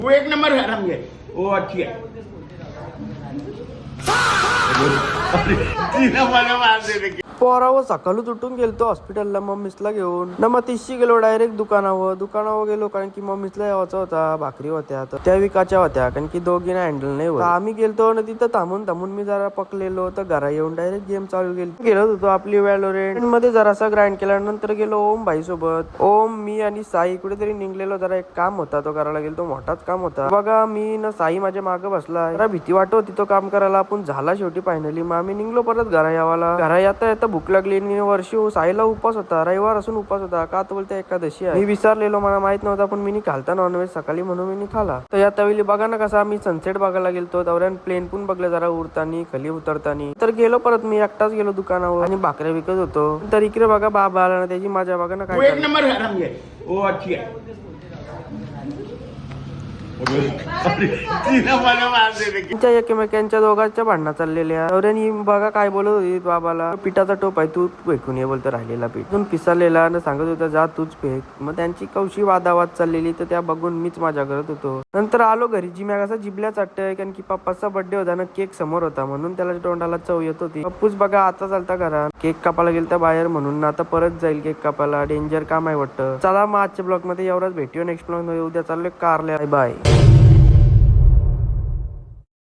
वो एक नंबर हराम है, वो अच्छी है। तिला मला मार दे रे। पोरावर सकाळूच उठून गेलतो हॉस्पिटलला मम्मीसला घेऊन. न मग तिशी गेलो डायरेक्ट दुकानावर गेलो, कारण की मम्मीसला यावाचा होता, भाकरी होत्या तर त्या विकाच्या होत्या, कारण की दोघींना हँडल नाही होत. आम्ही गेलतो ना तिथं थांबून मी जरा पकलेलो, तर घरा येऊन डायरेक्ट गेम चालू गेलो होतो आपली व्हॅलोरेंट मध्ये जरासा ग्राइंड केल्यानंतर गेलो ओम भाई सोबत. ओम, मी आणि साई कुठेतरी निघलेलो, जरा एक काम होता तो करायला गेलो, मोठाच काम होता बघा. मी ना साई माझ्या मागे बसला, जरा भीती वाटत होती तो काम करायला, पण झाला शेवटी फायनली. मग आम्ही निघलो परत घरा यावाला. घरा येता भूक लागली. वर्षी साईला उपास होता, रविवार असून उपास होता, का तर बोलते एकादशी आहे. मी विसरलेलो, मला माहित नव्हता, पण मी खालता नॉनव्हेज सकाळी म्हणून मी खाला. तर या तवेली बघा ना कसा आम्ही सनसेट बघायला गेलतो. दौऱ्यान प्लेन पण बघले जरा उडतानी खाली उतरतानी. तर गेलो परत मी एकटाच गेलो दुकानावर आणि भाकऱ्या विकत होतो. तर इकडे बघा बाबा आला ना, त्याची माझ्या बघा ना वो काय एक नंबर हराम है, वो अच्छी है। तिला मला मार दे रे। त्यांच्या एकमेकांच्या दोघांच्या भांडणा चाललेल्या. नवऱ्यानी बघा काय बोलत होती बाबाला, पिठाचा टोप आहे तू फेकून ये बोलतो, राहिलेला पीठ तून पिसालेला न सांगत होता जा तूच फेक. मग त्यांची कौशी वादावाद चाललेली, तर त्या बघून मीच माझ्या करत होतो. नंतर आलो घरी, जिम्या कसा जिबल्या चाटतोय, कारण की पप्पाचा बर्थडे होता ना, केक समोर होता म्हणून त्याला तोंडाला चव येत होती. पप्पूच बघा आता चालता घरात, केक कापायला गेलता बाहेर म्हणून, आता परत जाईल केक कापायला. डेंजर काम आहे वाटतं. चला मग आजच्या ब्लॉग मध्ये एवढाच, भेटूया नेक्स्ट ब्लॉग मध्ये. उद्या चाललोय कारल्या. बाय.